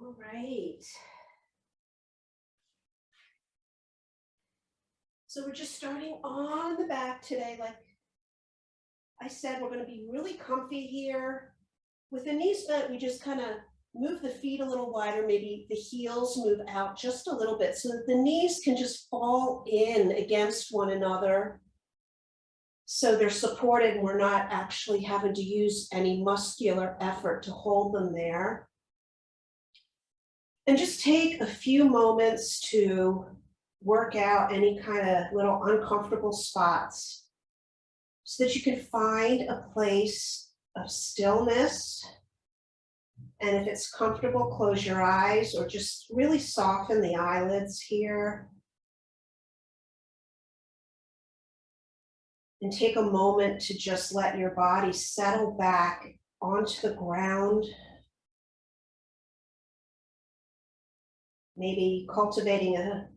All right. So we're just starting on the back today. Like I said, we're going to be really comfy here. With the knees bent, we just kind of move the feet a little wider, maybe the heels move out just a little bit so that the knees can just fall in against one another. So they're supported and we're not actually having to use any muscular effort to hold them there. And just take a few moments to work out any kind of little uncomfortable spots so that you can find a place of stillness. And if it's comfortable, close your eyes or just really soften the eyelids here. And take a moment to just let your body settle back onto the ground. Maybe cultivating a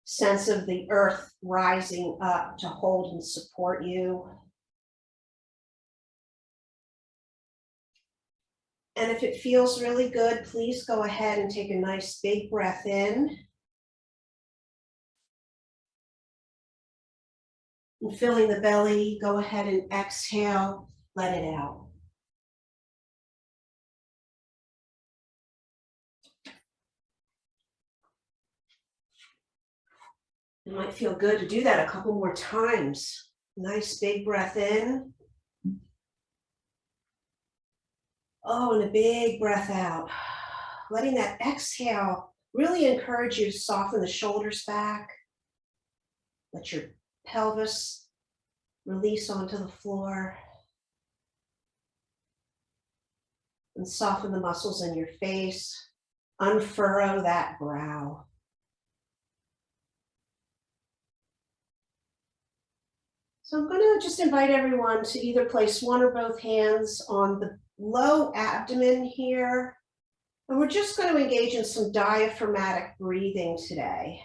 sense of the earth rising up to hold and support you. And if it feels really good, please go ahead and take a nice big breath in. And filling the belly, go ahead and exhale, let it out. It might feel good to do that a couple more times. Nice big breath in. Oh, and a big breath out. Letting that exhale really encourage you to soften the shoulders back. Let your pelvis release onto the floor. And soften the muscles in your face. Unfurrow that brow. So I'm going to just invite everyone to either place one or both hands on the low abdomen here. And we're just going to engage in some diaphragmatic breathing today.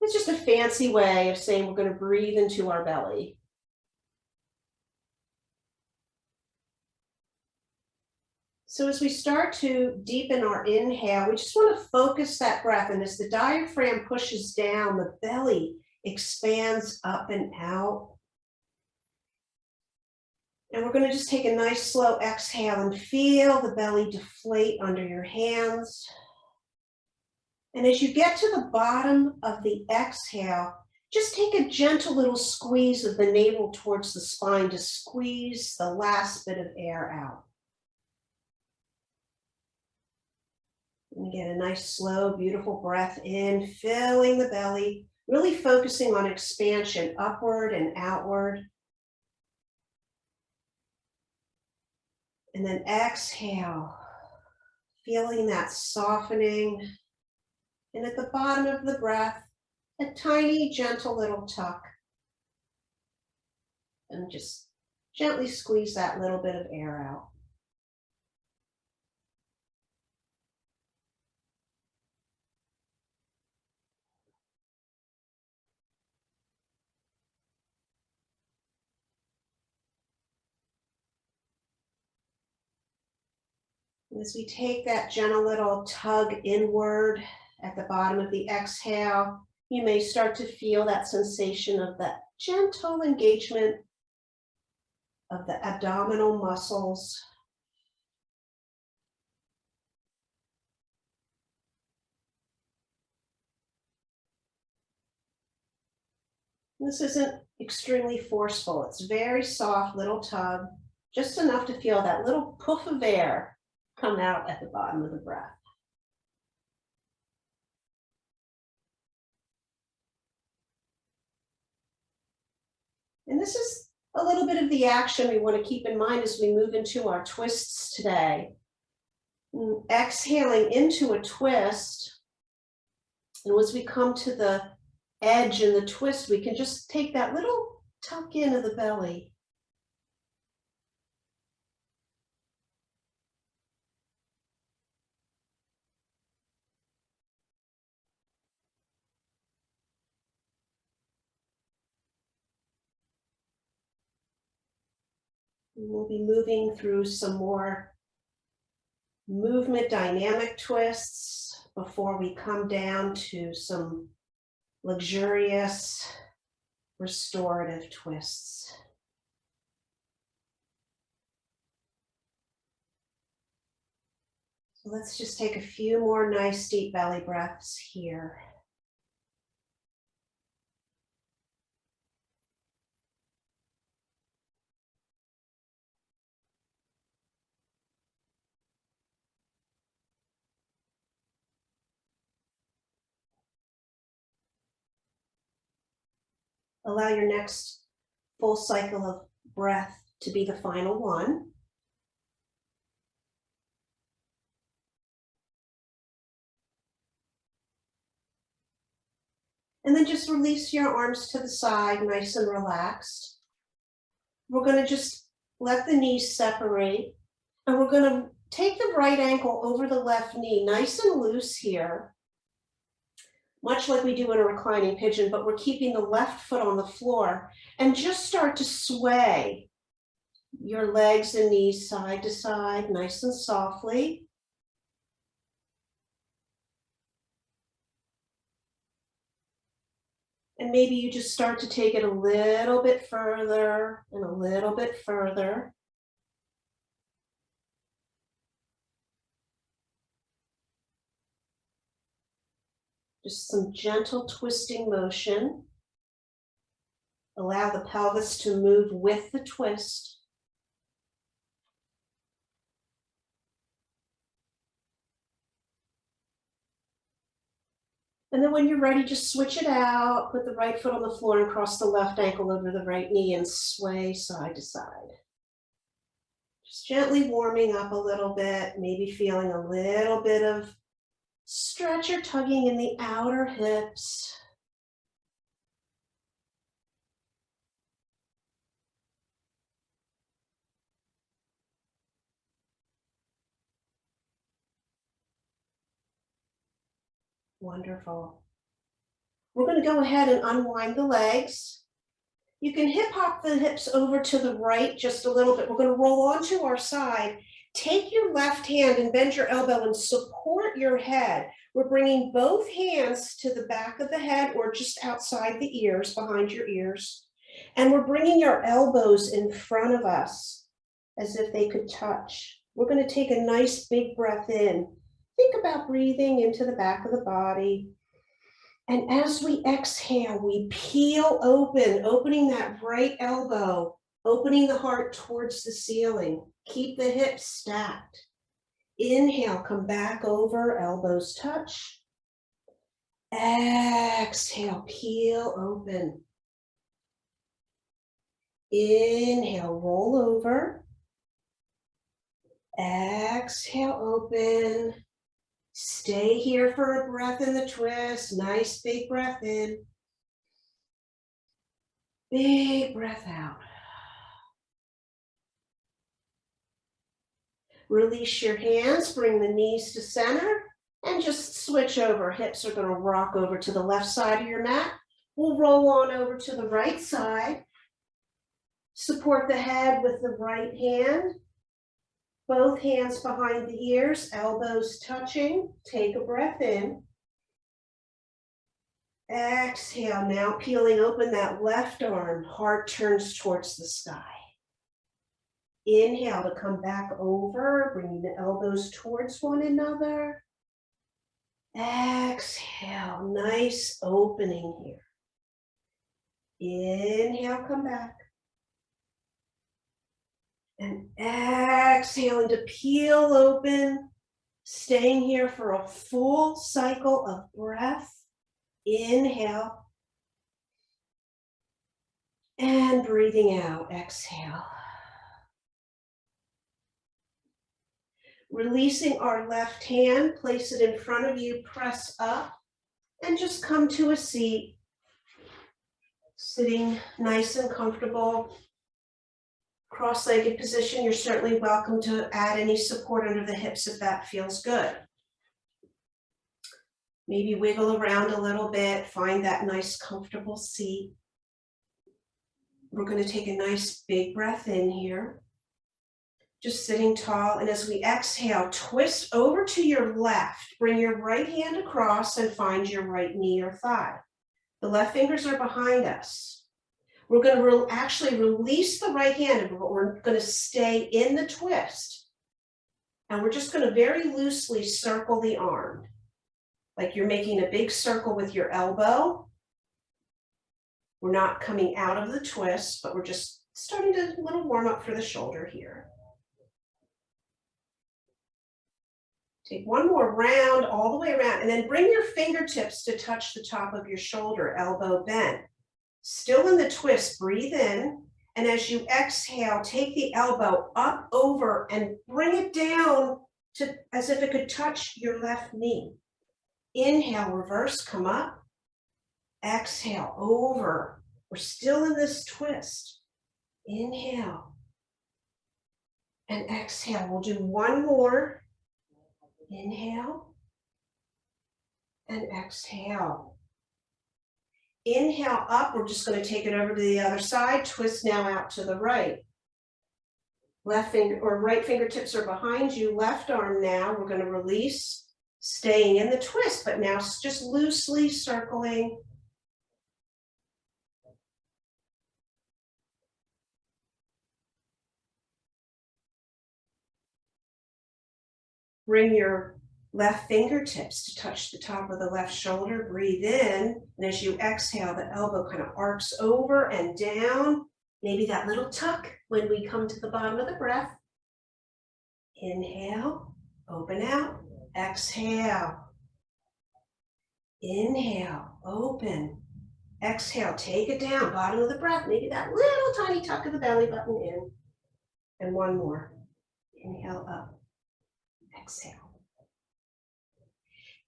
It's just a fancy way of saying we're going to breathe into our belly. So as we start to deepen our inhale, we just want to focus that breath. And as the diaphragm pushes down, the belly expands up and out. And we're going to just take a nice slow exhale and feel the belly deflate under your hands. And as you get to the bottom of the exhale, just take a gentle little squeeze of the navel towards the spine to squeeze the last bit of air out. And get a nice, slow, beautiful breath in, filling the belly, really focusing on expansion upward and outward. And then exhale, feeling that softening. And at the bottom of the breath, a tiny, gentle little tuck. And just gently squeeze that little bit of air out. And as we take that gentle little tug inward at the bottom of the exhale, you may start to feel that sensation of that gentle engagement of the abdominal muscles. This isn't extremely forceful. It's very soft little tug, just enough to feel that little puff of air come out at the bottom of the breath. And this is a little bit of the action we want to keep in mind as we move into our twists today. Exhaling into a twist, and as we come to the edge and the twist, we can just take that little tuck in of the belly. We'll be moving through some more movement dynamic twists before we come down to some luxurious restorative twists. So let's just take a few more nice deep belly breaths here. Allow your next full cycle of breath to be the final one. And then just release your arms to the side, nice and relaxed. We're going to just let the knees separate, and we're going to take the right ankle over the left knee, nice and loose here, much like we do in a reclining pigeon, but we're keeping the left foot on the floor, and just start to sway your legs and knees side to side, nice and softly. And maybe you just start to take it a little bit further and a little bit further. Just some gentle twisting motion. Allow the pelvis to move with the twist. And then when you're ready, just switch it out. Put the right foot on the floor and cross the left ankle over the right knee and sway side to side. Just gently warming up a little bit, maybe feeling a little bit of stretch or tugging in the outer hips. Wonderful. We're going to go ahead and unwind the legs. You can hip hop the hips over to the right just a little bit. We're going to roll onto our side. Take your left hand and bend your elbow and support your head. We're bringing both hands to the back of the head or just outside the ears, behind your ears. And we're bringing our elbows in front of us as if they could touch. We're going to take a nice big breath in. Think about breathing into the back of the body. And as we exhale, we peel open, opening that right elbow, opening the heart towards the ceiling. Keep the hips stacked. Inhale, come back over, elbows touch. Exhale, peel open. Inhale, roll over. Exhale, open. Stay here for a breath in the twist. Nice big breath in. Big breath out. Release your hands, bring the knees to center, and just switch over. Hips are going to rock over to the left side of your mat. We'll roll on over to the right side. Support the head with the right hand. Both hands behind the ears, elbows touching. Take a breath in. Exhale, now peeling open that left arm. Heart turns towards the sky. Inhale to come back over, bringing the elbows towards one another. Exhale, nice opening here. Inhale, come back. And exhaling to peel open, staying here for a full cycle of breath. Inhale. And breathing out, exhale. Releasing our left hand, place it in front of you, press up, and just come to a seat. Sitting nice and comfortable. Cross-legged position, you're certainly welcome to add any support under the hips if that feels good. Maybe wiggle around a little bit, find that nice comfortable seat. We're going to take a nice big breath in here. Just sitting tall, and as we exhale, twist over to your left. Bring your right hand across and find your right knee or thigh. The left fingers are behind us. We're going to actually release the right hand, but we're going to stay in the twist. And we're just going to very loosely circle the arm, like you're making a big circle with your elbow. We're not coming out of the twist, but we're just starting to a little warm up for the shoulder here. Take one more round all the way around, and then bring your fingertips to touch the top of your shoulder, elbow bent. Still in the twist, breathe in, and as you exhale, take the elbow up over and bring it down to as if it could touch your left knee. Inhale, reverse, come up. Exhale, over. We're still in this twist. Inhale and exhale. We'll do one more. Inhale and exhale. Inhale up, we're just going to take it over to the other side. Twist now out to the right. Left finger or right fingertips are behind you. Left arm now, we're going to release, staying in the twist, but now just loosely circling. Bring your left fingertips to touch the top of the left shoulder. Breathe in, and as you exhale, the elbow kind of arcs over and down. Maybe that little tuck when we come to the bottom of the breath. Inhale, open out, exhale. Inhale, open, exhale, take it down, bottom of the breath. Maybe that little tiny tuck of the belly button in. And one more. Inhale up. Exhale.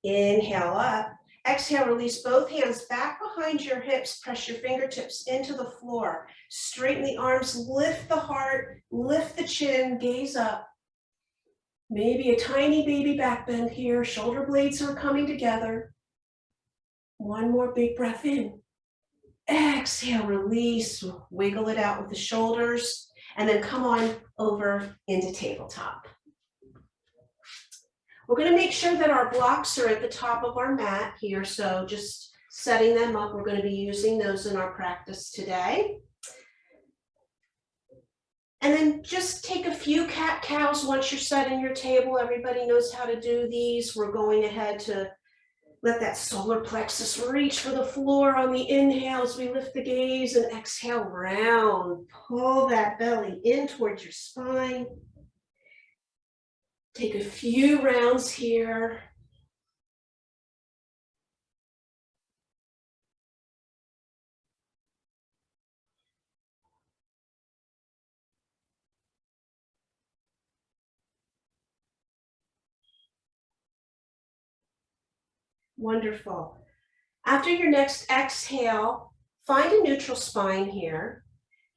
Inhale up. Exhale, release both hands back behind your hips. Press your fingertips into the floor. Straighten the arms, lift the heart, lift the chin, gaze up. Maybe a tiny baby back bend here. Shoulder blades are coming together. One more big breath in. Exhale, release, wiggle it out with the shoulders, and then come on over into tabletop. We're going to make sure that our blocks are at the top of our mat here, so just setting them up. We're going to be using those in our practice today. And then just take a few cat-cows once you're setting your table. Everybody knows how to do these. We're going ahead to let that solar plexus reach for the floor on the inhale as we lift the gaze, and exhale, round. Pull that belly in towards your spine. Take a few rounds here. Wonderful. After your next exhale, find a neutral spine here.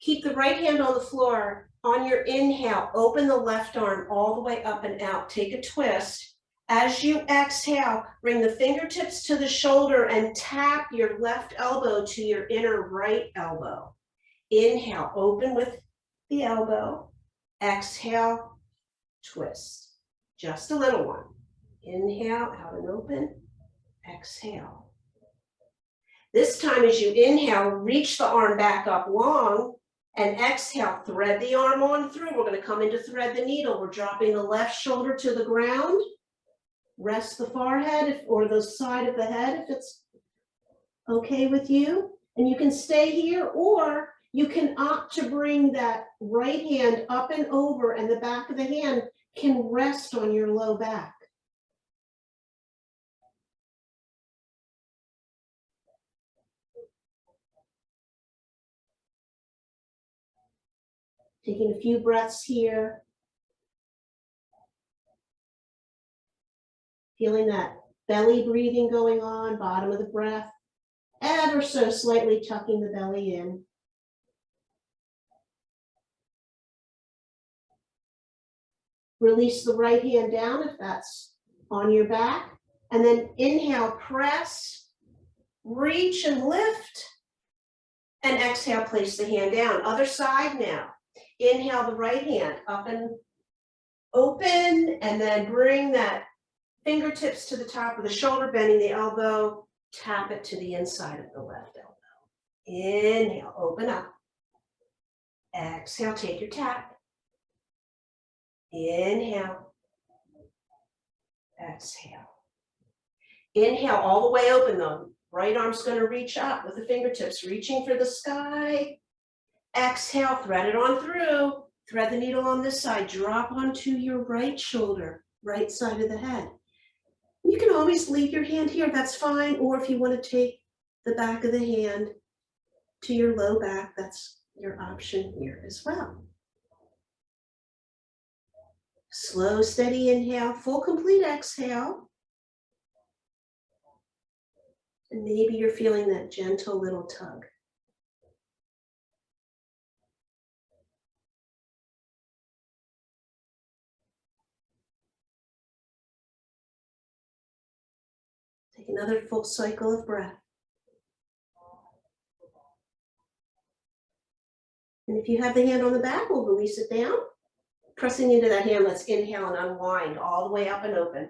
Keep the right hand on the floor. On your inhale, open the left arm all the way up and out. Take a twist. As you exhale, bring the fingertips to the shoulder and tap your left elbow to your inner right elbow. Inhale, open with the elbow. Exhale, twist. Just a little one. Inhale, out and open. Exhale. This time as you inhale, reach the arm back up long, and exhale, thread the arm on through. We're going to come into thread the needle. We're dropping the left shoulder to the ground. Rest the forehead or the side of the head if it's okay with you. And you can stay here, or you can opt to bring that right hand up and over, and the back of the hand can rest on your low back. Taking a few breaths here. Feeling that belly breathing going on, bottom of the breath. Ever so slightly tucking the belly in. Release the right hand down if that's on your back. And then inhale, press, reach and lift. And exhale, place the hand down. Other side now. Inhale the right hand up and open, and then bring that fingertips to the top of the shoulder, bending the elbow, tap it to the inside of the left elbow. Inhale, open up. Exhale, take your tap. Inhale. Exhale. Inhale all the way open though. Right arm's gonna reach up with the fingertips, reaching for the sky. Exhale, thread it on through. Thread the needle on this side, drop onto your right shoulder, right side of the head. You can always leave your hand here, that's fine, or if you want to take the back of the hand to your low back, that's your option here as well. Slow, steady inhale, full, complete exhale. And maybe you're feeling that gentle little tug. Take another full cycle of breath. And if you have the hand on the back, we'll release it down. Pressing into that hand, let's inhale and unwind all the way up and open.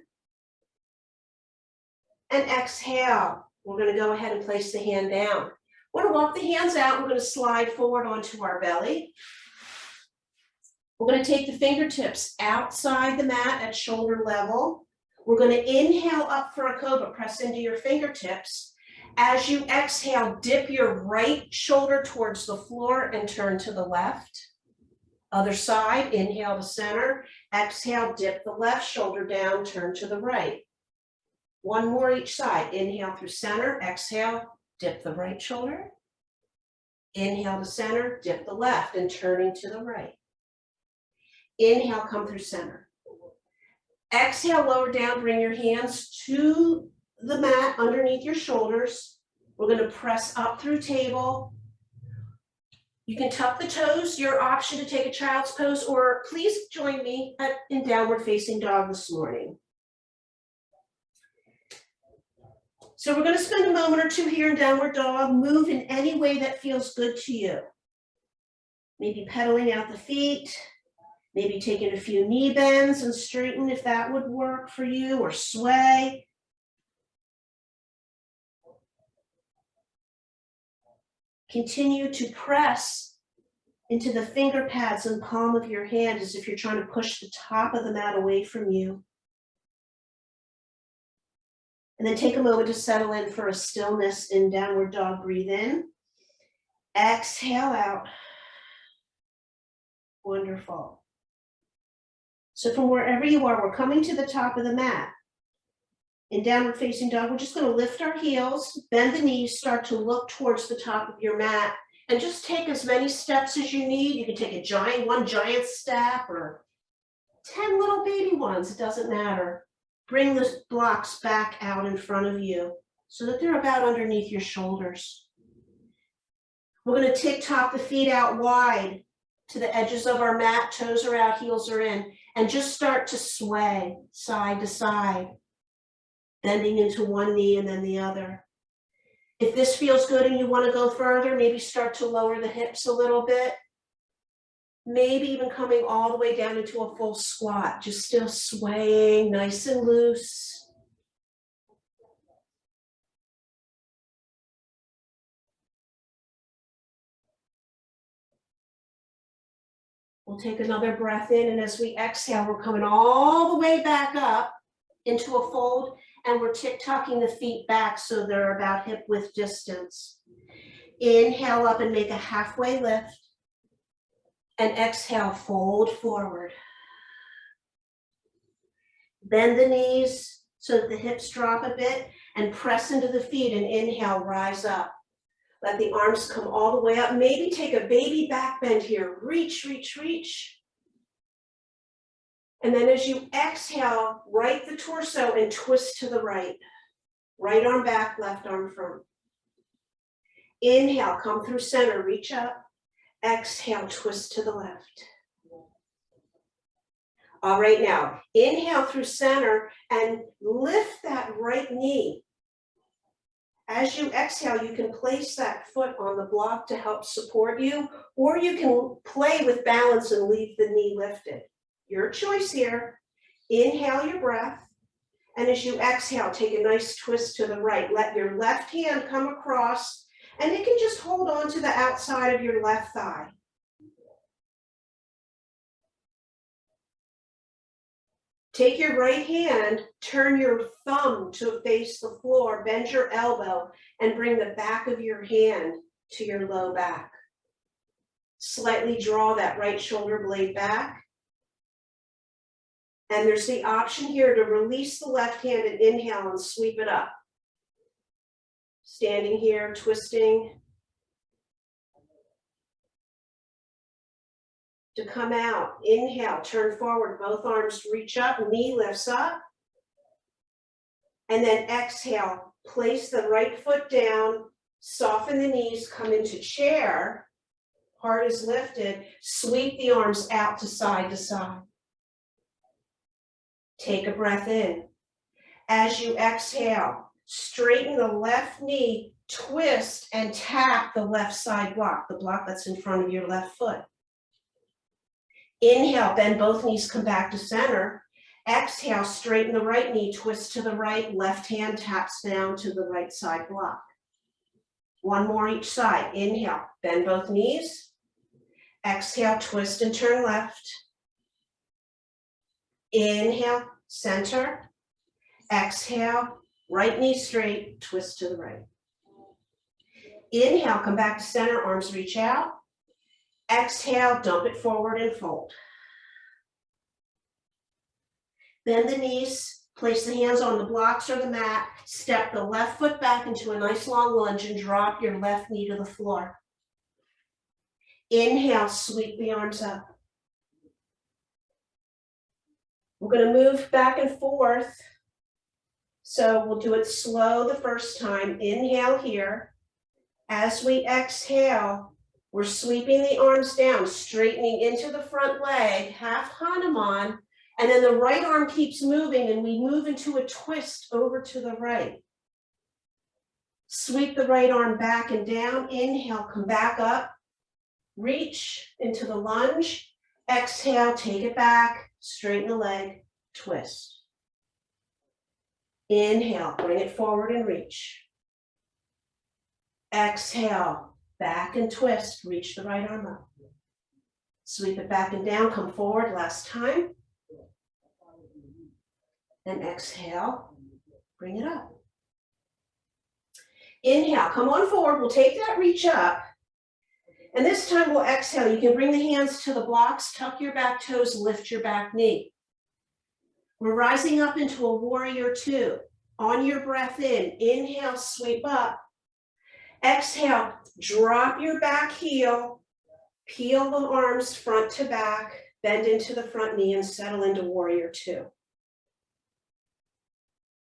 And exhale. We're going to go ahead and place the hand down. We're going to walk the hands out. We're going to slide forward onto our belly. We're going to take the fingertips outside the mat at shoulder level. We're going to inhale up for a cobra. Press into your fingertips. As you exhale, dip your right shoulder towards the floor and turn to the left. Other side, inhale to center. Exhale, dip the left shoulder down, turn to the right. One more each side. Inhale through center. Exhale, dip the right shoulder. Inhale to center, dip the left and turning to the right. Inhale, come through center. Exhale, lower down, bring your hands to the mat underneath your shoulders. We're going to press up through table. You can tuck the toes, your option to take a child's pose, or please join me in downward facing dog this morning. So we're going to spend a moment or two here in downward dog. Move in any way that feels good to you. Maybe pedaling out the feet, maybe taking a few knee bends and straighten if that would work for you, or sway. Continue to press into the finger pads and palm of your hand as if you're trying to push the top of the mat away from you. And then take a moment to settle in for a stillness in downward dog. Breathe in. Exhale out. Wonderful. So from wherever you are, we're coming to the top of the mat. In downward facing dog, we're just going to lift our heels, bend the knees, start to look towards the top of your mat, and just take as many steps as you need. You can take one giant step or 10 little baby ones, it doesn't matter. Bring the blocks back out in front of you so that they're about underneath your shoulders. We're going to tick-tock the feet out wide to the edges of our mat, toes are out, heels are in, and just start to sway side to side, bending into one knee and then the other. If this feels good and you want to go further, maybe start to lower the hips a little bit. Maybe even coming all the way down into a full squat, just still swaying nice and loose. We'll take another breath in, and as we exhale, we're coming all the way back up into a fold, and we're tick-tocking the feet back so they're about hip width distance. Inhale up and make a halfway lift. And exhale, fold forward. Bend the knees so that the hips drop a bit and press into the feet, and inhale, rise up. Let the arms come all the way up. Maybe take a baby back bend here. Reach, reach, reach. And then as you exhale, right the torso and twist to the right. Right arm back, left arm front. Inhale, come through center, reach up. Exhale, twist to the left. All right, now inhale through center and lift that right knee. As you exhale, you can place that foot on the block to help support you, or you can play with balance and leave the knee lifted. Your choice here. Inhale your breath. And as you exhale, take a nice twist to the right. Let your left hand come across, and it can just hold on to the outside of your left thigh. Take your right hand, turn your thumb to face the floor, bend your elbow, and bring the back of your hand to your low back. Slightly draw that right shoulder blade back. And there's the option here to release the left hand and inhale and sweep it up. Standing here, twisting. To come out, inhale, turn forward, both arms reach up, knee lifts up. And then exhale, place the right foot down, soften the knees, come into chair, heart is lifted, sweep the arms out to side to side. Take a breath in. As you exhale, straighten the left knee, twist and tap the left side block, the block that's in front of your left foot. Inhale, bend both knees, come back to center. Exhale, straighten the right knee, twist to the right, left hand taps down to the right side block. One more each side. Inhale, bend both knees. Exhale, twist and turn left. Inhale, center. Exhale, right knee straight, twist to the right. Inhale, come back to center, arms reach out. Exhale, dump it forward and fold. Bend the knees, place the hands on the blocks or the mat, step the left foot back into a nice long lunge and drop your left knee to the floor. Inhale, sweep the arms up. We're going to move back and forth. So we'll do it slow the first time. Inhale here. As we exhale, we're sweeping the arms down, straightening into the front leg, half Hanuman, and then the right arm keeps moving and we move into a twist over to the right. Sweep the right arm back and down. Inhale, come back up. Reach into the lunge. Exhale, take it back, straighten the leg, twist. Inhale, bring it forward and reach. Exhale, back and twist, reach the right arm up. Sweep it back and down, come forward, last time. And exhale, bring it up. Inhale, come on forward, we'll take that reach up. And this time we'll exhale. You can bring the hands to the blocks, tuck your back toes, lift your back knee. We're rising up into a warrior two. On your breath in, inhale, sweep up. Exhale, drop your back heel, peel the arms front to back, bend into the front knee and settle into warrior two.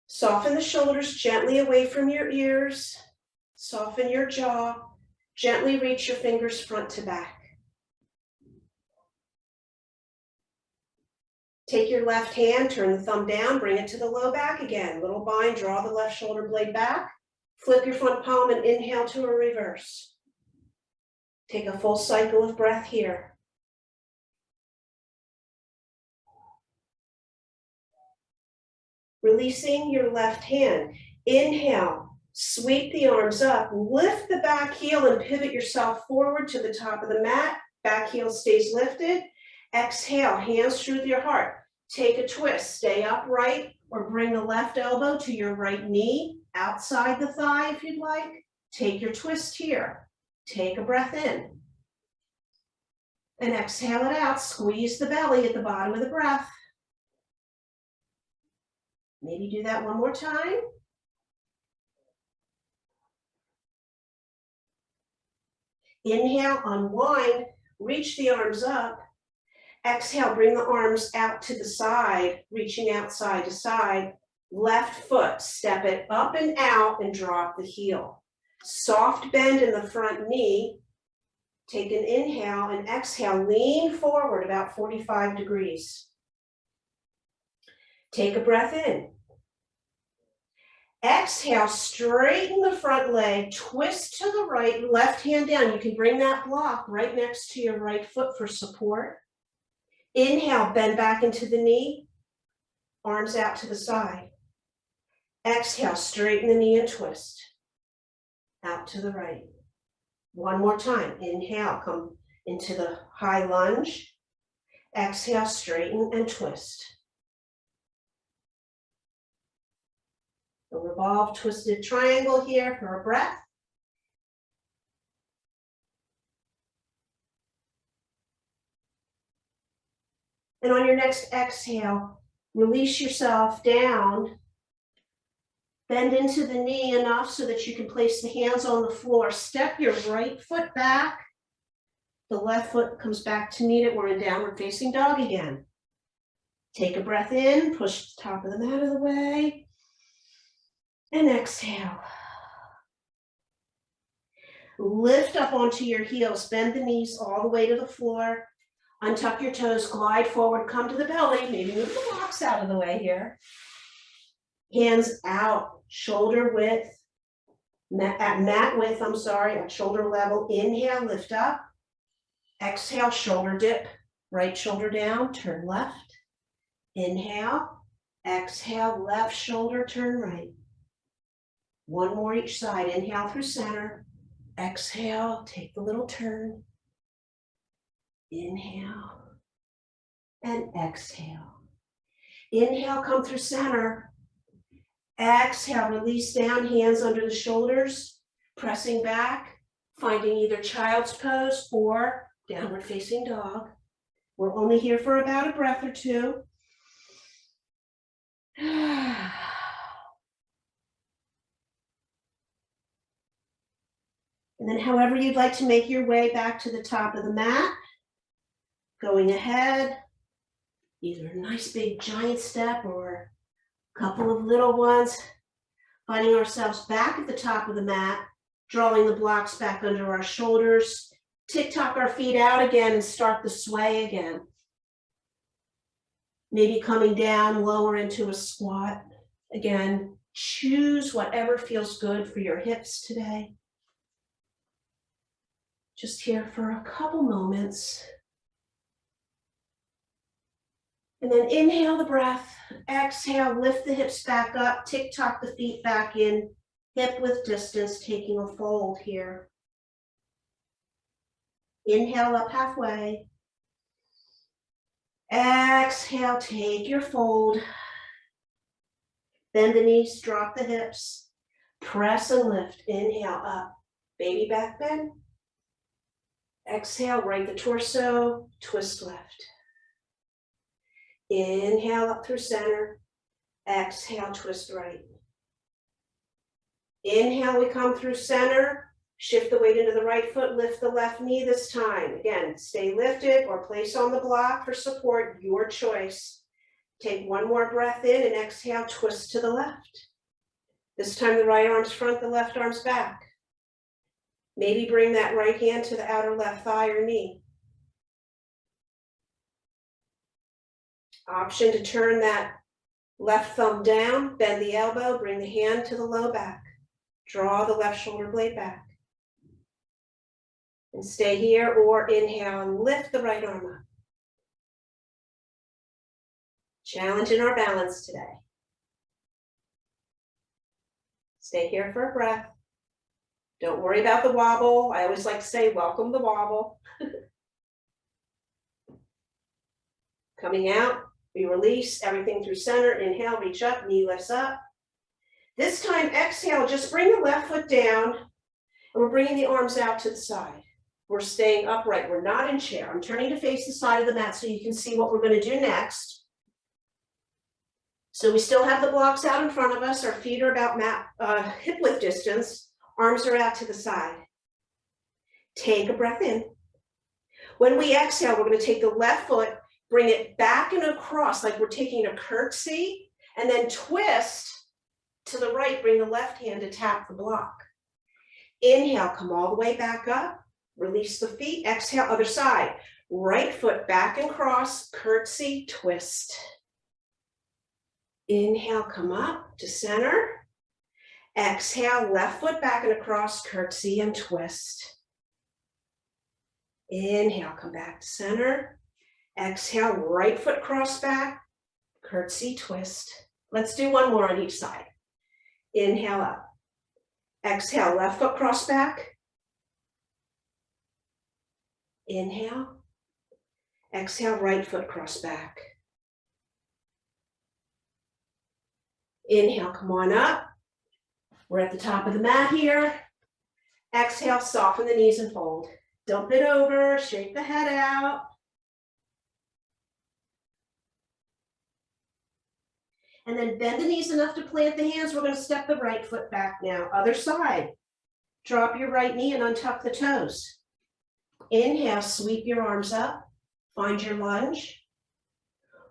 Soften the shoulders gently away from your ears. Soften your jaw. Gently reach your fingers front to back. Take your left hand, turn the thumb down, bring it to the low back again. Little bind, draw the left shoulder blade back. Flip your front palm and inhale to a reverse. Take a full cycle of breath here. Releasing your left hand. Inhale, sweep the arms up, lift the back heel and pivot yourself forward to the top of the mat. Back heel stays lifted. Exhale, hands through your heart. Take a twist, stay upright or bring the left elbow to your right knee, outside the thigh if you'd like. Take your twist here. Take a breath in. And exhale it out, squeeze the belly at the bottom of the breath. Maybe do that one more time. Inhale, unwind, reach the arms up. Exhale, bring the arms out to the side, reaching out side to side. Left foot, step it up and out and drop the heel. Soft bend in the front knee. Take an inhale and exhale, lean forward about 45 degrees. Take a breath in. Exhale, straighten the front leg, twist to the right, left hand down. You can bring that block right next to your right foot for support. Inhale, bend back into the knee, arms out to the side. Exhale, straighten the knee and twist. Out to the right. One more time. Inhale, come into the high lunge. Exhale, straighten and twist. A revolved twisted triangle here for a breath. And on your next exhale, release yourself down. Bend into the knee enough so that you can place the hands on the floor. Step your right foot back. The left foot comes back to meet it. We're in downward facing dog again. Take a breath in, push the top of the mat out of the way, and exhale. Lift up onto your heels, bend the knees all the way to the floor. Untuck your toes, glide forward, come to the belly, maybe move the blocks out of the way here. Hands out, shoulder width, at mat width, at shoulder level. Inhale, lift up. Exhale, shoulder dip, right shoulder down, turn left. Inhale, exhale, left shoulder, turn right. One more each side. Inhale through center. Exhale, take the little turn. Inhale and exhale. Inhale, come through center. Exhale, release down, hands under the shoulders, pressing back, finding either child's pose or downward facing dog. We're only here for about a breath or two. And then however you'd like to make your way back to the top of the mat, going ahead, either a nice big giant step or a couple of little ones, finding ourselves back at the top of the mat, drawing the blocks back under our shoulders, tick-tock our feet out again and start the sway again. Maybe coming down lower into a squat. Again, choose whatever feels good for your hips today. Just here for a couple moments. And then inhale the breath, exhale, lift the hips back up, tick-tock the feet back in, hip width distance, taking a fold here. Inhale up halfway. Exhale, take your fold. Bend the knees, drop the hips, press and lift. Inhale up, baby back bend. Exhale, right the torso, twist left. Inhale up through center. Exhale, twist right. Inhale, we come through center. Shift the weight into the right foot, lift the left knee this time. Again, stay lifted or place on the block for support, your choice. Take one more breath in and exhale, twist to the left. This time the right arm's front, the left arm's back. Maybe bring that right hand to the outer left thigh or knee. Option to turn that left thumb down, bend the elbow, bring the hand to the low back. Draw the left shoulder blade back. And stay here or inhale and lift the right arm up. Challenging our balance today. Stay here for a breath. Don't worry about the wobble. I always like to say, welcome the wobble. Coming out, we release everything through center. Inhale, reach up, knee lifts up. This time, exhale, just bring the left foot down, and we're bringing the arms out to the side. We're staying upright. We're not in chair. I'm turning to face the side of the mat so you can see what we're going to do next. So we still have the blocks out in front of us. Our feet are about hip width distance. Arms are out to the side. Take a breath in. When we exhale, we're going to take the left foot, bring it back and across like we're taking a curtsy, and then twist to the right. Bring the left hand to tap the block. Inhale, come all the way back up. Release the feet. Exhale, other side. Right foot back and cross, curtsy, twist. Inhale, come up to center. Exhale, left foot back and across, curtsy and twist. Inhale, come back to center. Exhale, right foot cross back, curtsy twist. Let's do one more on each side. Inhale up. Exhale, left foot cross back. Inhale. Exhale, right foot cross back. Inhale, come on up. We're at the top of the mat here. Exhale, soften the knees and fold. Dump it over, shake the head out. And then bend the knees enough to plant the hands. We're going to step the right foot back now. Other side. Drop your right knee and untuck the toes. Inhale, sweep your arms up. Find your lunge.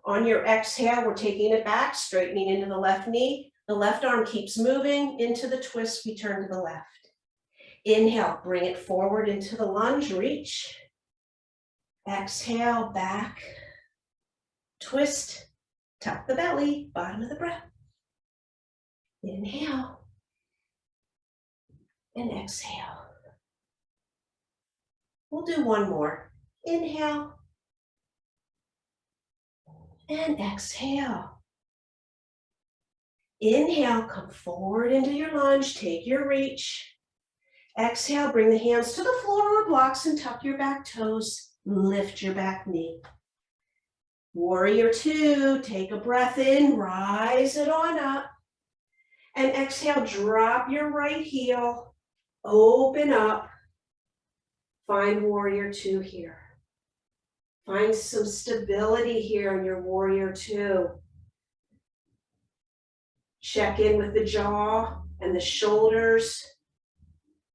On your exhale, we're taking it back, straightening into the left knee. The left arm keeps moving into the twist. We turn to the left. Inhale, bring it forward into the lunge, reach. Exhale, back. Twist. Tuck the belly, bottom of the breath. Inhale and exhale. We'll do one more. Inhale and exhale. Inhale, come forward into your lunge, take your reach. Exhale, bring the hands to the floor or blocks and tuck your back toes. Lift your back knee. Warrior two, take a breath in, rise it on up. And exhale, drop your right heel, open up. Find warrior two here. Find some stability here in your warrior two. Check in with the jaw and the shoulders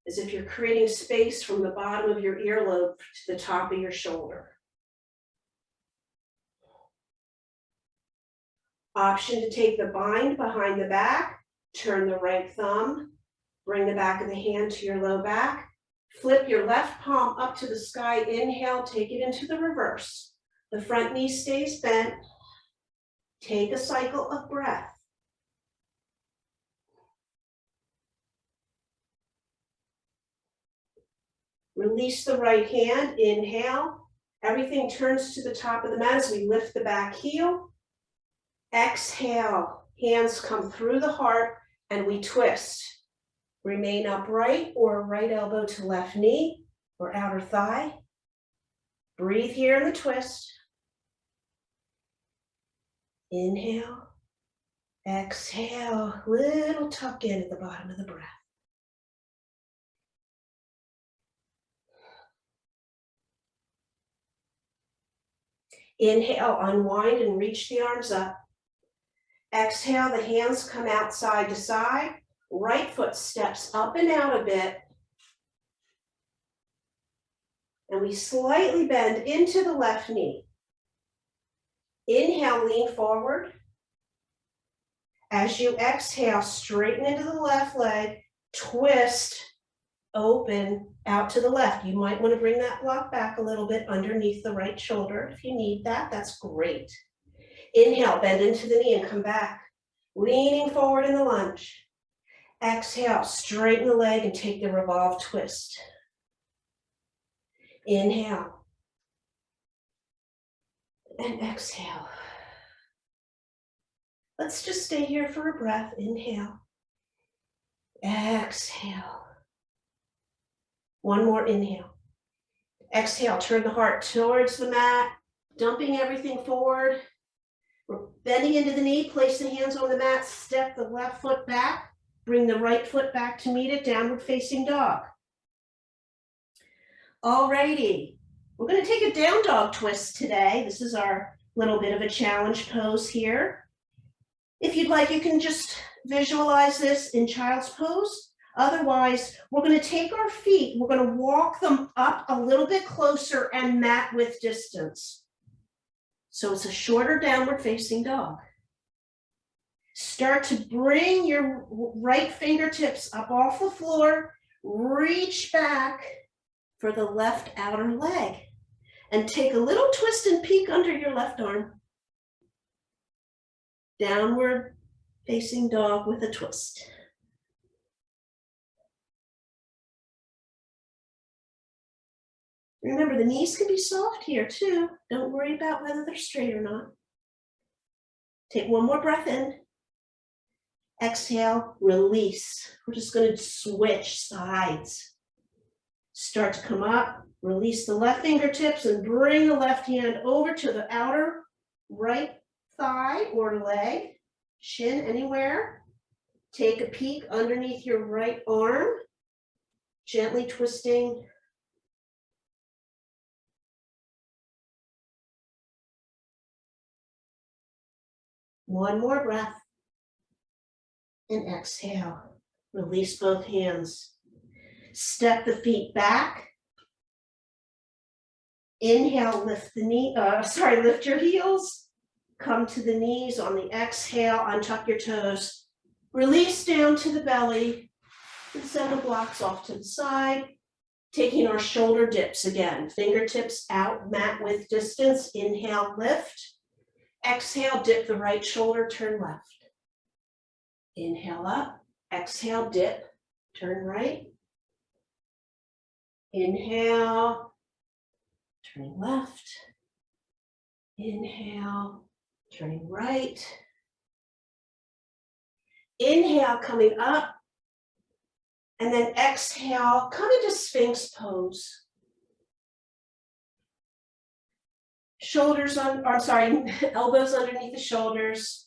as if you're creating space from the bottom of your earlobe to the top of your shoulder. Option to take the bind behind the back, turn the right thumb, bring the back of the hand to your low back, flip your left palm up to the sky, inhale, take it into the reverse. The front knee stays bent. Take a cycle of breath. Release the right hand, inhale. Everything turns to the top of the mat as we lift the back heel. Exhale, hands come through the heart and we twist. Remain upright or right elbow to left knee or outer thigh. Breathe here in the twist. Inhale, exhale, little tuck in at the bottom of the breath. Inhale, unwind and reach the arms up. Exhale, the hands come out side to side. Right foot steps up and out a bit. And we slightly bend into the left knee. Inhale, lean forward. As you exhale, straighten into the left leg, twist, open, out to the left. You might want to bring that block back a little bit underneath the right shoulder. If you need that, that's great. Inhale, bend into the knee and come back. Leaning forward in the lunge. Exhale, straighten the leg and take the revolve twist. Inhale. And exhale. Let's just stay here for a breath. Inhale. Exhale. One more inhale. Exhale, turn the heart towards the mat, dumping everything forward. We're bending into the knee, place the hands on the mat, step the left foot back, bring the right foot back to meet it, downward facing dog. Alrighty, we're going to take a down dog twist today. This is our little bit of a challenge pose here. If you'd like, you can just visualize this in child's pose. Otherwise, we're going to take our feet, we're going to walk them up a little bit closer and mat width distance. So it's a shorter downward facing dog. Start to bring your right fingertips up off the floor, reach back for the left outer leg, and take a little twist and peek under your left arm. Downward facing dog with a twist. Remember, the knees can be soft here too. Don't worry about whether they're straight or not. Take one more breath in. Exhale, release. We're just going to switch sides. Start to come up, release the left fingertips and bring the left hand over to the outer right thigh or leg, shin anywhere. Take a peek underneath your right arm, gently twisting. One more breath. And exhale. Release both hands. Step the feet back. Inhale, lift the knee, lift your heels. Come to the knees on the exhale, untuck your toes. Release down to the belly and send the blocks off to the side. Taking our shoulder dips again. Fingertips out, mat width distance. Inhale, lift. Exhale, dip the right shoulder, turn left. Inhale up, exhale, dip, turn right. Inhale, turning left. Inhale, turning right. Inhale, coming up. And then exhale, come into Sphinx Pose. Elbows underneath the shoulders.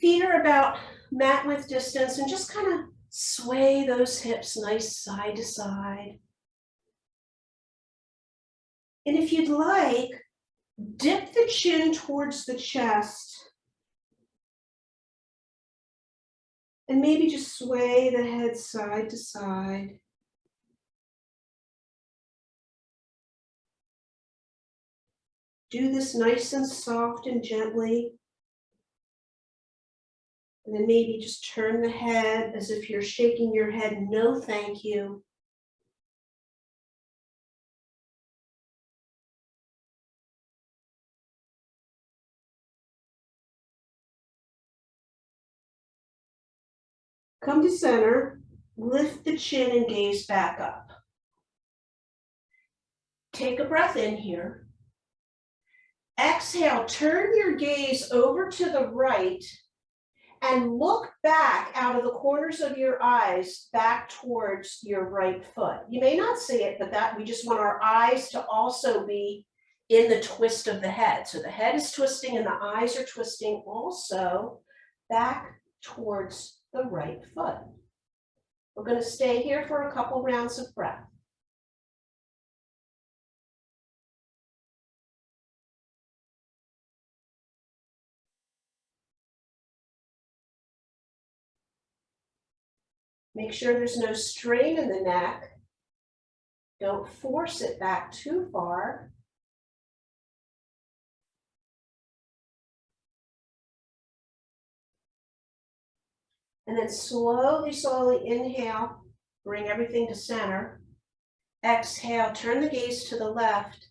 Feet are about mat width distance and just kind of sway those hips nice side to side. And if you'd like, dip the chin towards the chest. And maybe just sway the head side to side. Do this nice and soft and gently. And then maybe just turn the head as if you're shaking your head, no thank you. Come to center, lift the chin and gaze back up. Take a breath in here. Exhale, turn your gaze over to the right and look back out of the corners of your eyes back towards your right foot. You may not see it, but we just want our eyes to also be in the twist of the head. So the head is twisting and the eyes are twisting also back towards the right foot. We're going to stay here for a couple rounds of breath. Make sure there's no strain in the neck. Don't force it back too far. And then slowly, slowly inhale, bring everything to center. Exhale, turn the gaze to the left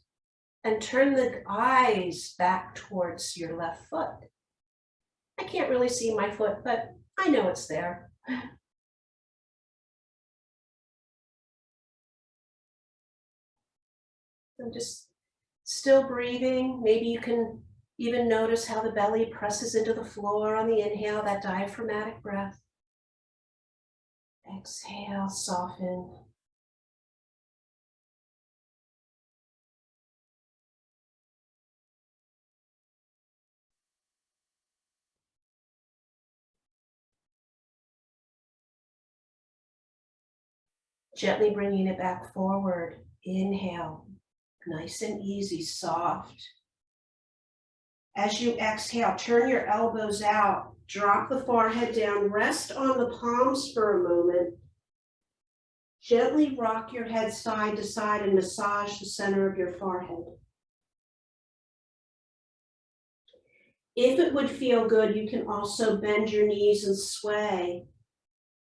and turn the eyes back towards your left foot. I can't really see my foot, but I know it's there. I'm just still breathing. Maybe you can even notice how the belly presses into the floor on the inhale, that diaphragmatic breath. Exhale, soften. Gently bringing it back forward. Inhale, nice and easy, soft. As you exhale, turn your elbows out, drop the forehead down, rest on the palms for a moment. Gently rock your head side to side and massage the center of your forehead. If it would feel good, you can also bend your knees and sway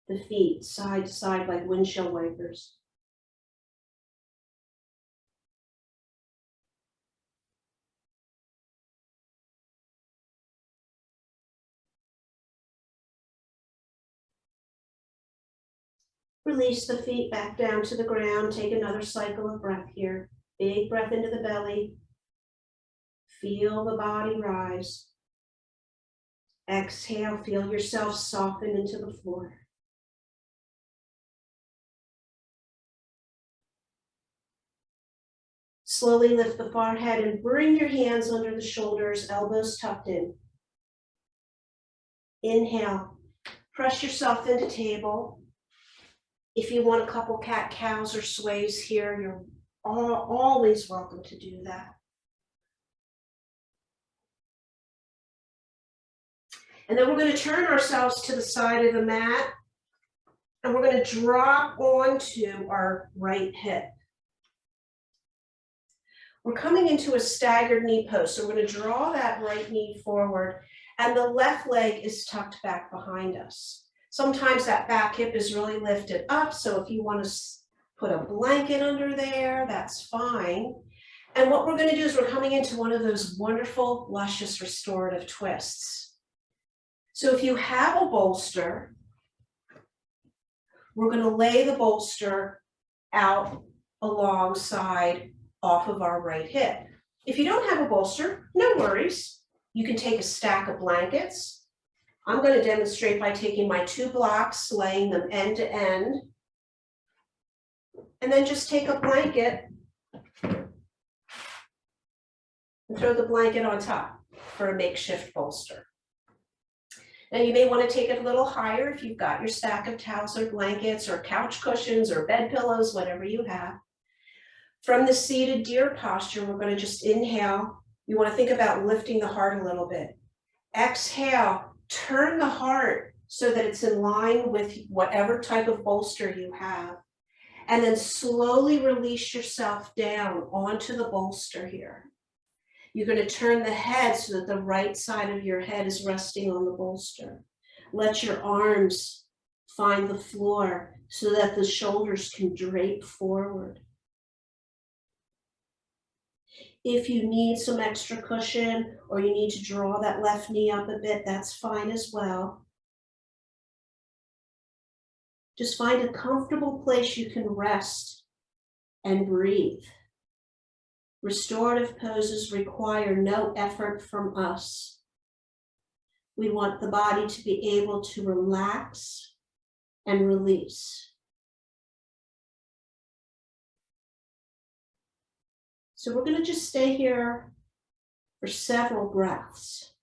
the feet side to side like windshield wipers. Release the feet back down to the ground. Take another cycle of breath here. Big breath into the belly. Feel the body rise. Exhale, feel yourself soften into the floor. Slowly lift the forehead and bring your hands under the shoulders, elbows tucked in. Inhale, press yourself into table. If you want a couple cat-cows or sways here, you're always welcome to do that. And then we're going to turn ourselves to the side of the mat, and we're going to drop onto our right hip. We're coming into a staggered knee pose, so we're going to draw that right knee forward, and the left leg is tucked back behind us. Sometimes that back hip is really lifted up, so if you want to put a blanket under there, that's fine. And what we're going to do is we're coming into one of those wonderful, luscious restorative twists. So if you have a bolster, we're going to lay the bolster out alongside off of our right hip. If you don't have a bolster, no worries. You can take a stack of blankets. I'm going to demonstrate by taking my 2 blocks, laying them end to end, and then just take a blanket and throw the blanket on top for a makeshift bolster. Now you may want to take it a little higher if you've got your stack of towels or blankets or couch cushions or bed pillows, whatever you have. From the seated deer posture, we're going to just inhale. You want to think about lifting the heart a little bit. Exhale, turn the heart so that it's in line with whatever type of bolster you have. And then slowly release yourself down onto the bolster here. You're going to turn the head so that the right side of your head is resting on the bolster. Let your arms find the floor so that the shoulders can drape forward. If you need some extra cushion or you need to draw that left knee up a bit, that's fine as well. Just find a comfortable place you can rest and breathe. Restorative poses require no effort from us. We want the body to be able to relax and release. So we're going to just stay here for several breaths.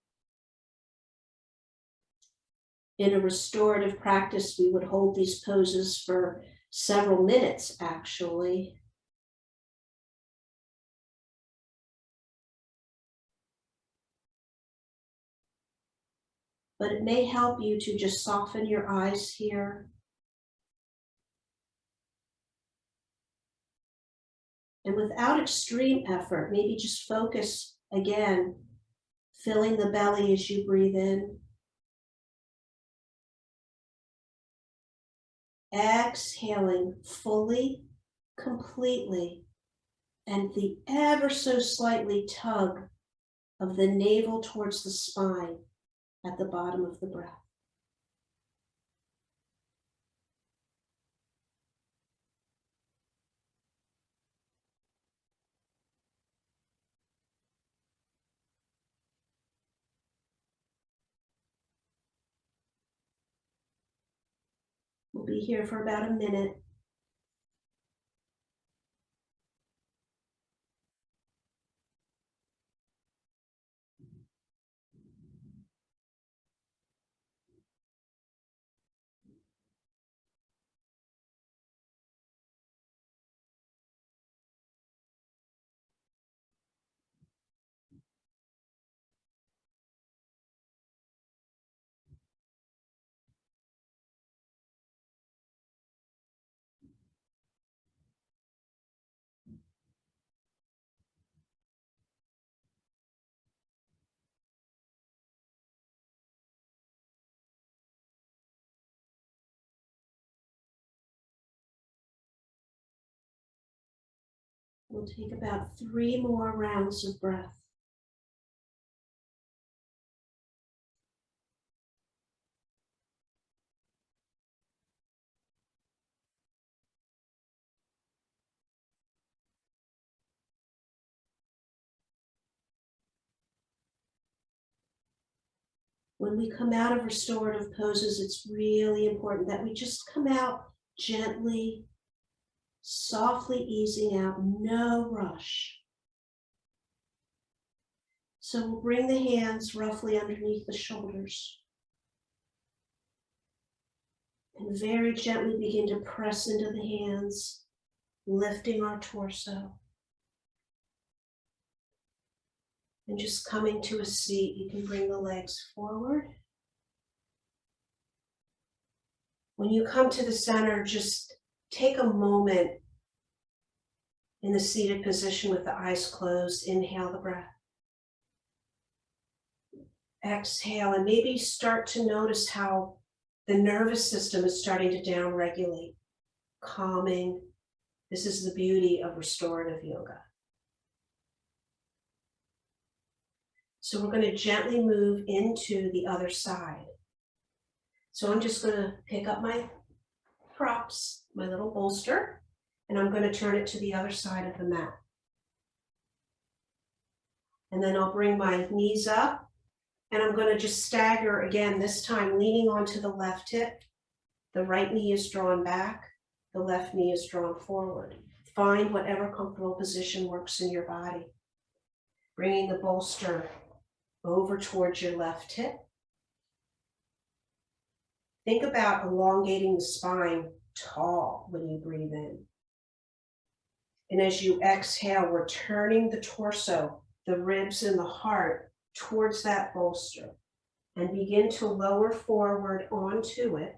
In a restorative practice, we would hold these poses for several minutes, actually. But it may help you to just soften your eyes here. And without extreme effort, maybe just focus again, filling the belly as you breathe in. Exhaling fully, completely, and the ever so slightly tug of the navel towards the spine at the bottom of the breath. We'll be here for about a minute. We'll take about 3 more rounds of breath. When we come out of restorative poses, it's really important that we just come out gently, softly easing out, no rush. So we'll bring the hands roughly underneath the shoulders. And very gently begin to press into the hands, lifting our torso. And just coming to a seat, you can bring the legs forward. When you come to the center, just take a moment in the seated position with the eyes closed. Inhale the breath. Exhale, and maybe start to notice how the nervous system is starting to downregulate, calming. This is the beauty of restorative yoga. So we're going to gently move into the other side. So I'm just going to pick up my props, my little bolster, and I'm going to turn it to the other side of the mat. And then I'll bring my knees up, and I'm going to just stagger again, this time leaning onto the left hip. The right knee is drawn back, the left knee is drawn forward. Find whatever comfortable position works in your body. Bringing the bolster over towards your left hip. Think about elongating the spine tall when you breathe in. And as you exhale, we're turning the torso, the ribs and the heart towards that bolster, and begin to lower forward onto it.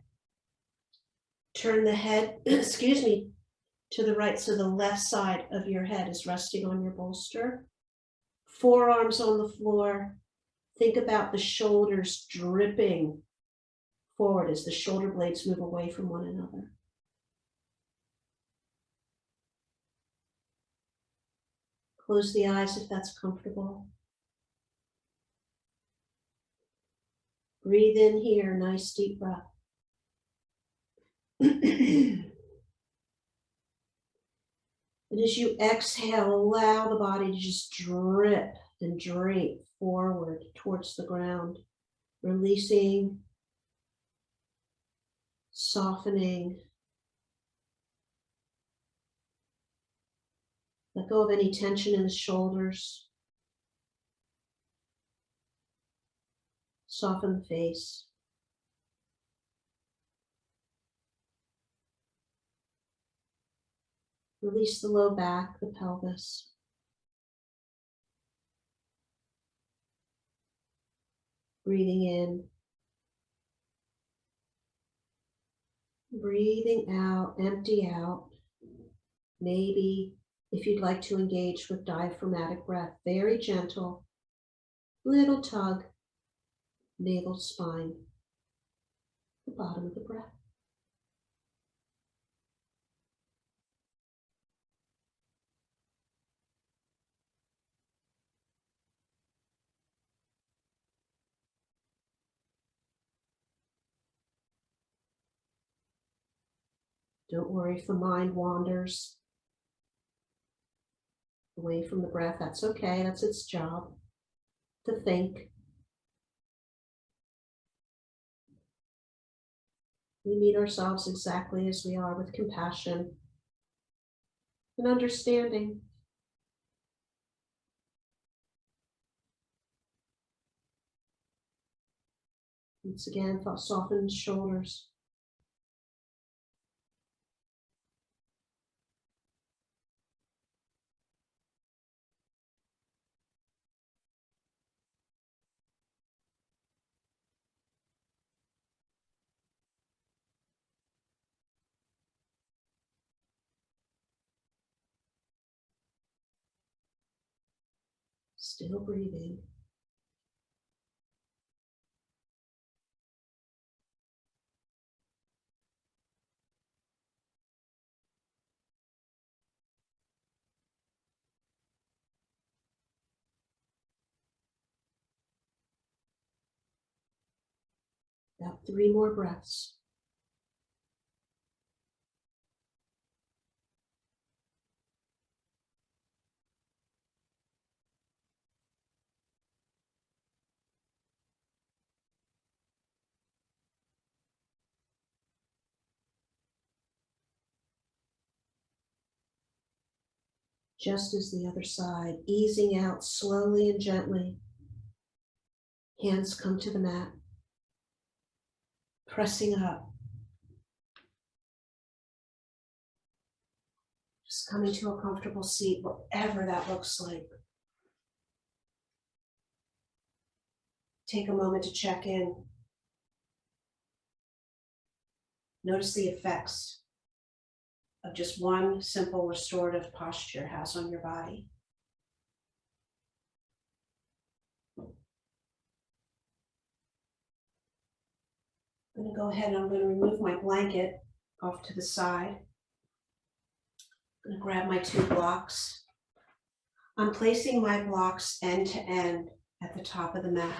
Turn the head, to the right, so the left side of your head is resting on your bolster. Forearms on the floor. Think about the shoulders dripping forward as the shoulder blades move away from one another. Close the eyes if that's comfortable. Breathe in here, nice deep breath. And as you exhale, allow the body to just drip and drape forward towards the ground, releasing, softening. Let go of any tension in the shoulders. Soften the face. Release the low back, the pelvis. Breathing in. Breathing out, empty out. Maybe if you'd like to engage with diaphragmatic breath, very gentle, little tug, navel spine, the bottom of the breath. Don't worry if the mind wanders away from the breath. That's okay. That's its job, to think. We meet ourselves exactly as we are, with compassion and understanding. Once again, soften the shoulders. Still breathing. About 3 more breaths. Just as the other side, easing out slowly and gently. Hands come to the mat. Pressing up. Just coming to a comfortable seat, whatever that looks like. Take a moment to check in. Notice the effects of just one simple restorative posture has on your body. I'm going to go ahead and I'm going to remove my blanket off to the side. I'm going to grab my 2 blocks. I'm placing my blocks end to end at the top of the mat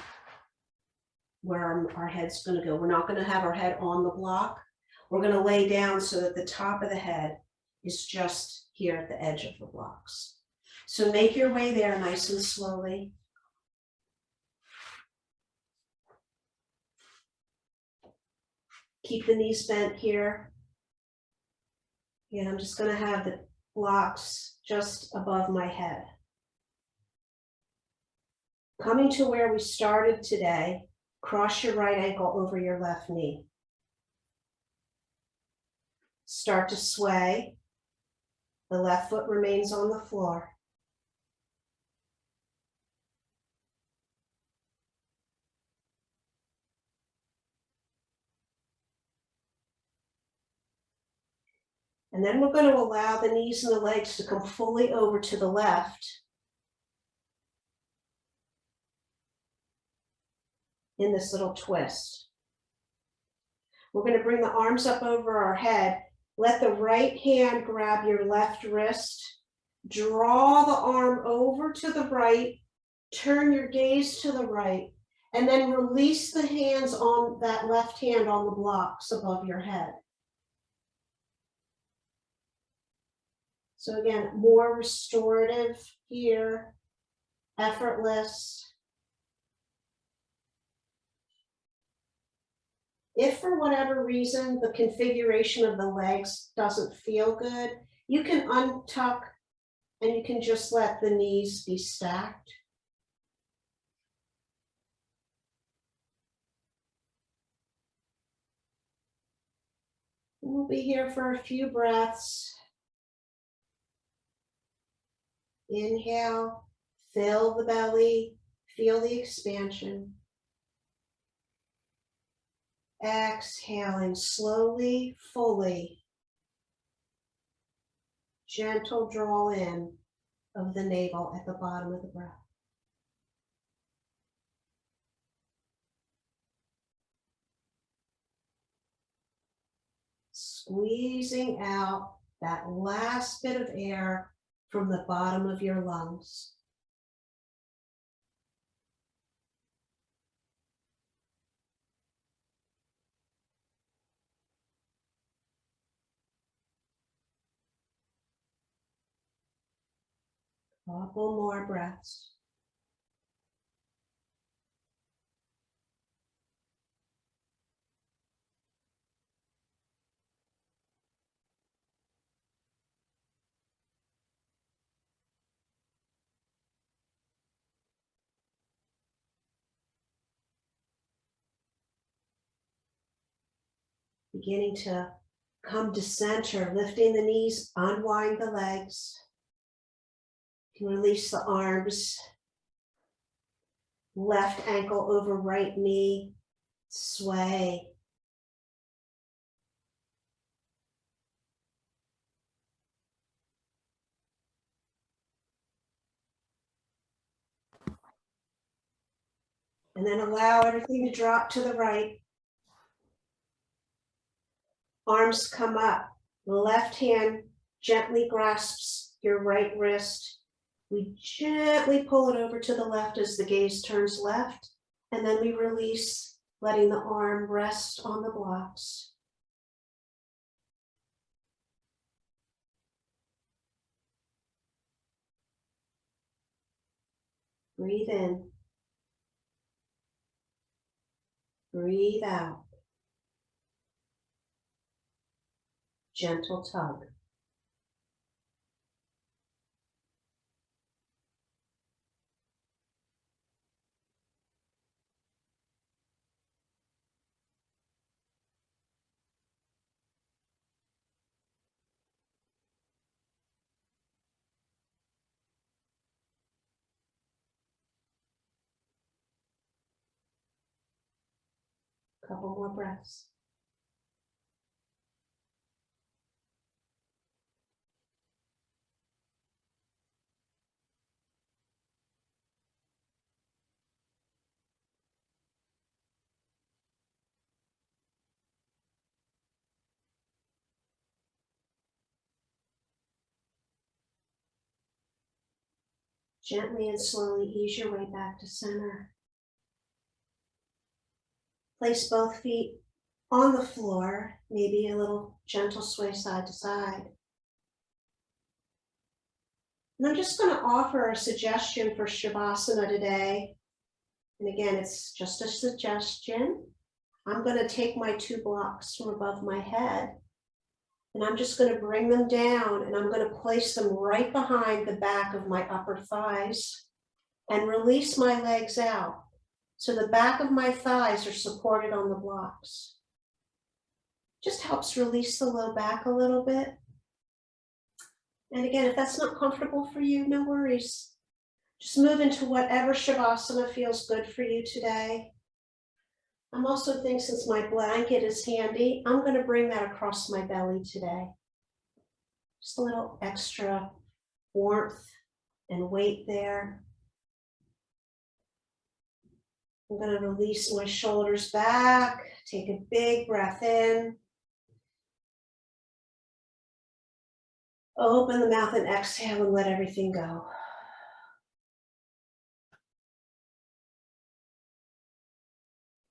where our head's going to go. We're not going to have our head on the block. We're going to lay down so that the top of the head is just here at the edge of the blocks. So make your way there nice and slowly. Keep the knees bent here. And I'm just going to have the blocks just above my head. Coming to where we started today, cross your right ankle over your left knee. Start to sway. The left foot remains on the floor. And then we're going to allow the knees and the legs to come fully over to the left. In this little twist. We're going to bring the arms up over our head. Let the right hand grab your left wrist. Draw the arm over to the right. Turn your gaze to the right. And then release the hands on that left hand on the blocks above your head. So again, more restorative here, effortless. If for whatever reason the configuration of the legs doesn't feel good, you can untuck and you can just let the knees be stacked. We'll be here for a few breaths. Inhale, fill the belly, feel the expansion. Exhaling slowly, fully. Gentle draw in of the navel at the bottom of the breath. Squeezing out that last bit of air from the bottom of your lungs. Couple more breaths. Beginning to come to center, lifting the knees, unwind the legs. You can release the arms. Left ankle over right knee, sway. And then allow everything to drop to the right. Arms come up. The left hand gently grasps your right wrist. We gently pull it over to the left as the gaze turns left. And then we release, letting the arm rest on the blocks. Breathe in. Breathe out. Gentle tug. Couple more breaths. Gently and slowly ease your way back to center. Place both feet on the floor, maybe a little gentle sway side to side. And I'm just going to offer a suggestion for Shavasana today. And again, it's just a suggestion. I'm going to take my 2 blocks from above my head, and I'm just going to bring them down, and I'm going to place them right behind the back of my upper thighs and release my legs out. So the back of my thighs are supported on the blocks. Just helps release the low back a little bit. And again, if that's not comfortable for you, no worries. Just move into whatever Shavasana feels good for you today. I'm also thinking, since my blanket is handy, I'm going to bring that across my belly today. Just a little extra warmth and weight there. I'm going to release my shoulders back, take a big breath in. Open the mouth and exhale and let everything go.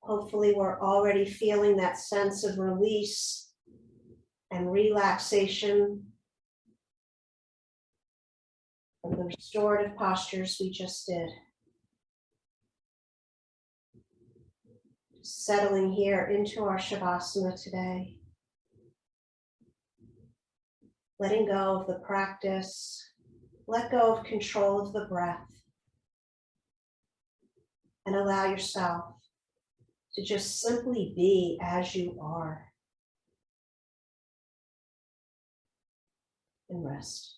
Hopefully we're already feeling that sense of release and relaxation from the restorative postures we just did. Settling here into our Shavasana today. Letting go of the practice. Let go of control of the breath. And allow yourself to just simply be as you are. And rest.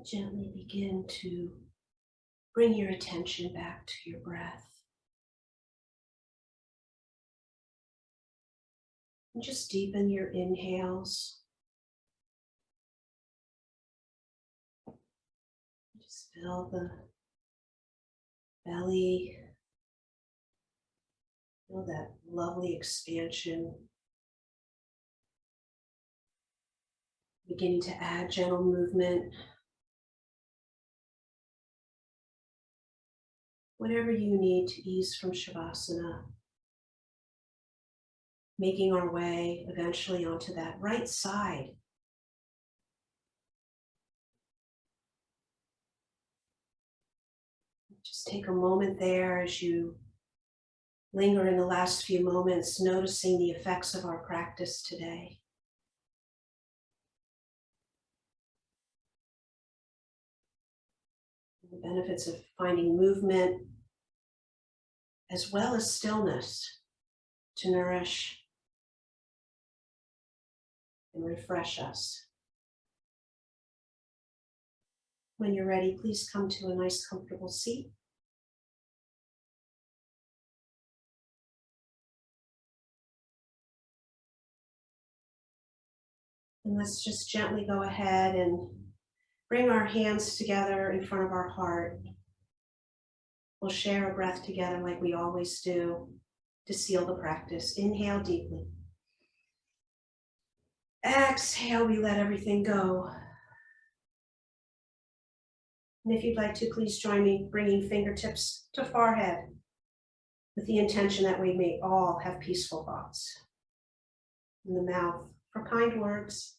Gently begin to bring your attention back to your breath. And just deepen your inhales. Just fill the belly. Feel that lovely expansion. Beginning to add gentle movement. Whatever you need to ease from Shavasana. Making our way eventually onto that right side. Just take a moment there as you linger in the last few moments, noticing the effects of our practice today. The benefits of finding movement as well as stillness to nourish and refresh us. When you're ready, please come to a nice comfortable seat. And let's just gently go ahead and bring our hands together in front of our heart. We'll share a breath together like we always do to seal the practice. Inhale deeply. Exhale, we let everything go. And if you'd like to, please join me bringing fingertips to forehead with the intention that we may all have peaceful thoughts. In the mouth for kind words,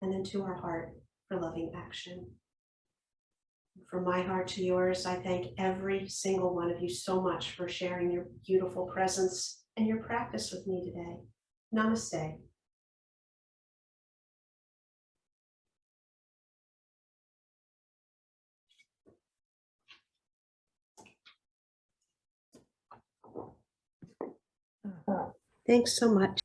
and then to our heart for loving action. From my heart to yours, I thank every single one of you so much for sharing your beautiful presence and your practice with me today. Namaste. Thanks so much.